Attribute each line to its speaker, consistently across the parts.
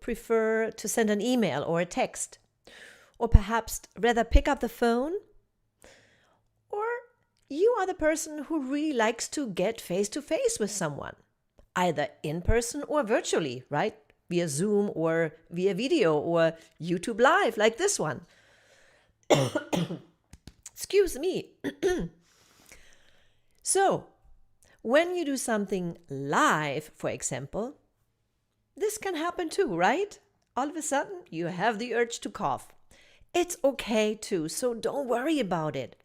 Speaker 1: prefer to send an email or a text? Or perhaps rather pick up the phone? Or you are the person who really likes to get face to face with someone, either in person or virtually, right? Via Zoom or via video or YouTube Live like this one. Excuse me. So, when you do something live, for example, this can happen too, right? All of a sudden, you have the urge to cough. It's okay too, so don't worry about it.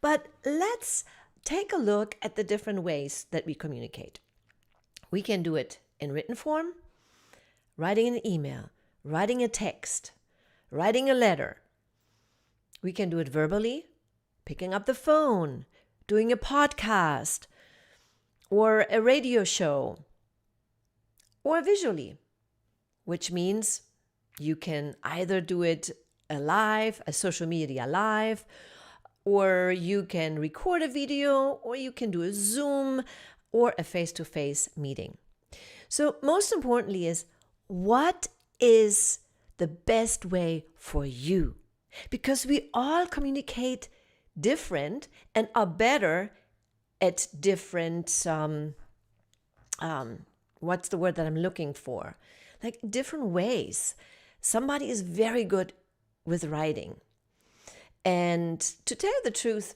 Speaker 1: But let's take a look at the different ways that we communicate. We can do it in written form, writing an email, writing a text, writing a letter. We can do it verbally, picking up the phone, doing a podcast, or a radio show, or visually, which means you can either do it live, a social media live, or you can record a video, or you can do a Zoom or a face-to-face meeting. So most importantly is, what is the best way for you? Because we all communicate different and are better at different, what's the word that I'm looking for? Like different ways. Somebody is very good with writing. And to tell you the truth,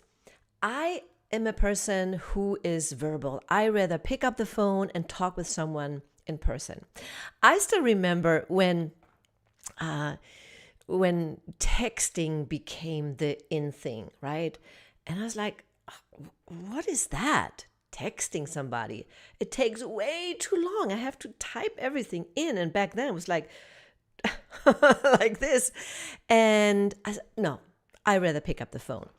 Speaker 1: I am a person who is verbal. I rather pick up the phone and talk with someone in person. I still remember when texting became the in thing, right? And I was like, what is that? Texting somebody. It takes way too long. I have to type everything in. And back then it was like, like this. And I said, no, I'd rather pick up the phone.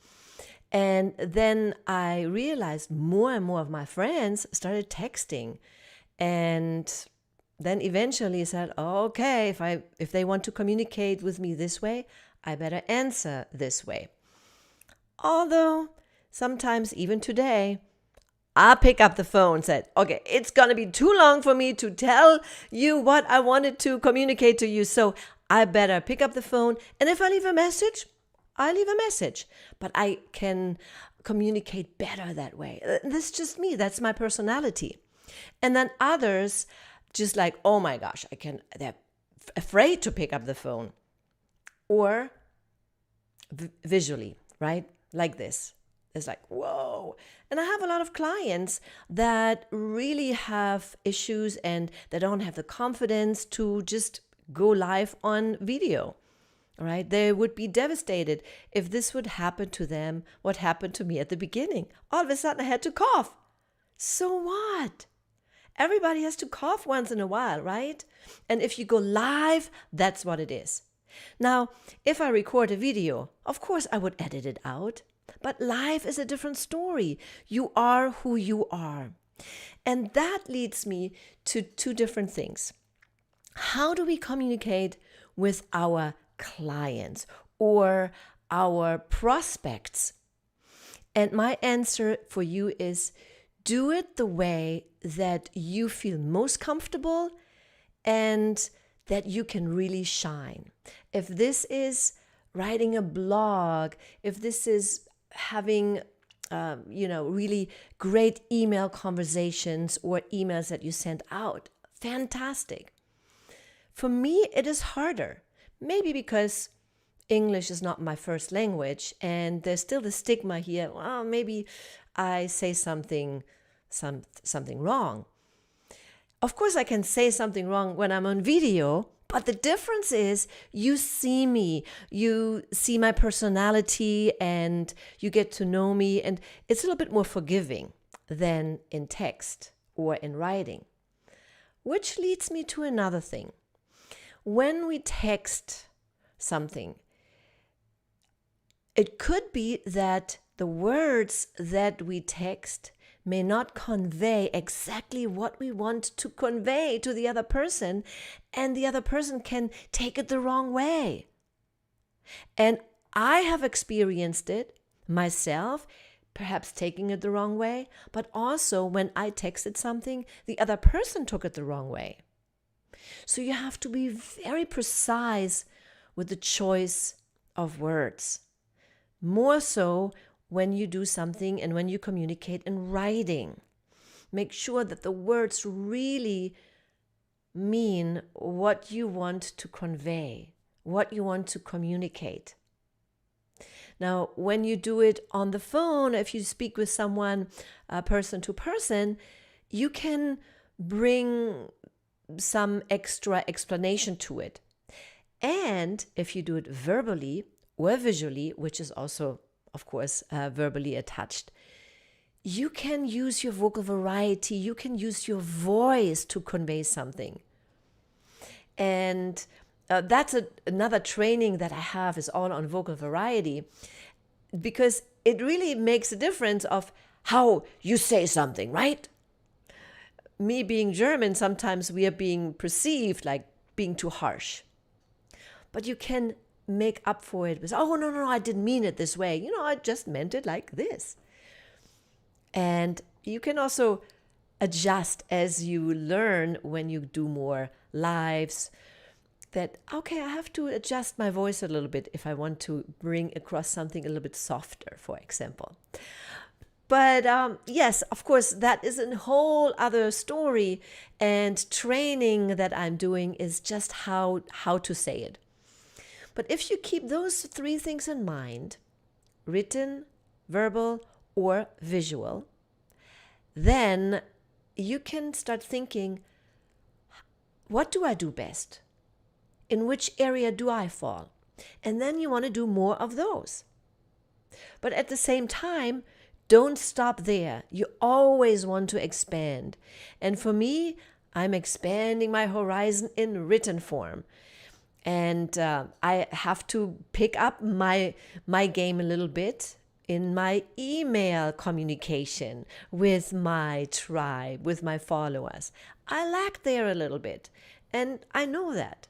Speaker 1: And then I realized more and more of my friends started texting. And then eventually said, okay, if they want to communicate with me this way, I better answer this way. Although sometimes even today, I pick up the phone and said, okay, it's going to be too long for me to tell you what I wanted to communicate to you. So I better pick up the phone. And if I leave a message, I leave a message. But I can communicate better that way. This is just me. That's my personality. And then others just like, oh my gosh, they're afraid to pick up the phone. Or visually, right? Like this. It's like, whoa. And I have a lot of clients that really have issues and they don't have the confidence to just go live on video, right? They would be devastated if this would happen to them, what happened to me at the beginning. All of a sudden I had to cough. So what? Everybody has to cough once in a while, right? And if you go live, that's what it is. Now, if I record a video, of course I would edit it out. But live is a different story. You are who you are. And that leads me to two different things. How do we communicate with our clients or our prospects? And my answer for you is, do it the way that you feel most comfortable and that you can really shine. If this is writing a blog, if this is having really great email conversations or emails that you send out, fantastic. For me, it is harder. Maybe because English is not my first language and there's still the stigma here. Well, maybe I say something wrong. Of course, I can say something wrong when I'm on video, but the difference is you see me, you see my personality, and you get to know me, and it's a little bit more forgiving than in text or in writing. Which leads me to another thing. When we text something, it could be that the words that we text may not convey exactly what we want to convey to the other person, and the other person can take it the wrong way. And I have experienced it myself, perhaps taking it the wrong way, but also when I texted something, the other person took it the wrong way. So you have to be very precise with the choice of words. More so when you do something and when you communicate in writing. Make sure that the words really mean what you want to convey, what you want to communicate. Now, when you do it on the phone, if you speak with someone person to person, you can bring some extra explanation to it. And if you do it verbally or visually, which is also, of course, verbally attached, you can use your vocal variety, you can use your voice to convey something. And that's another training that I have is all on vocal variety, because it really makes a difference of how you say something, right? Me being German, sometimes we are being perceived like being too harsh. But you can make up for it with, oh, no, I didn't mean it this way. I just meant it like this. And you can also adjust as you learn when you do more lives that, okay, I have to adjust my voice a little bit if I want to bring across something a little bit softer, for example. But yes, of course, that is a whole other story, and training that I'm doing is just how to say it. But if you keep those three things in mind, written, verbal, or visual, then you can start thinking, what do I do best? In which area do I fall? And then you want to do more of those. But at the same time, don't stop there. You always want to expand. And for me, I'm expanding my horizon in written form. And I have to pick up my game a little bit in my email communication with my tribe, with my followers. I lack there a little bit, and I know that.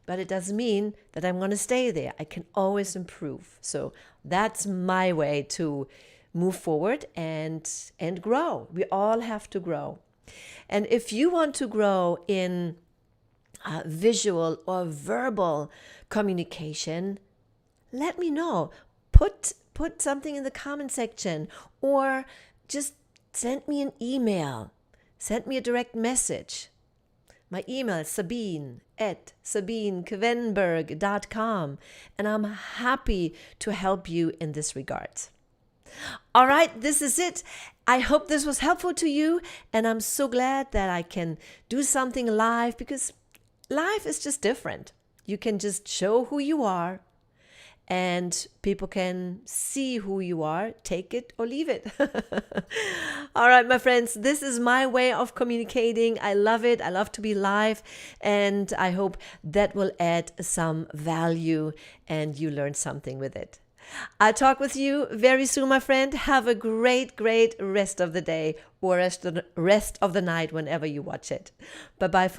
Speaker 1: But it doesn't mean that I'm going to stay there. I can always improve. So that's my way to move forward and grow. We all have to grow. And if you want to grow in visual or verbal communication, let me know. Put something in the comment section, or just send me an email. Send me a direct message. My email is sabine@sabinequenberg.com, and I'm happy to help you in this regard. All right, this is it. I hope this was helpful to you, and I'm so glad that I can do something live, because life is just different. You can just show who you are, and people can see who you are, take it or leave it. All right, my friends, this is my way of communicating. I love it. I love to be live, and I hope that will add some value and you learn something with it. I'll talk with you very soon, my friend. Have a great rest of the day, or rest of the night whenever you watch it. Bye-bye for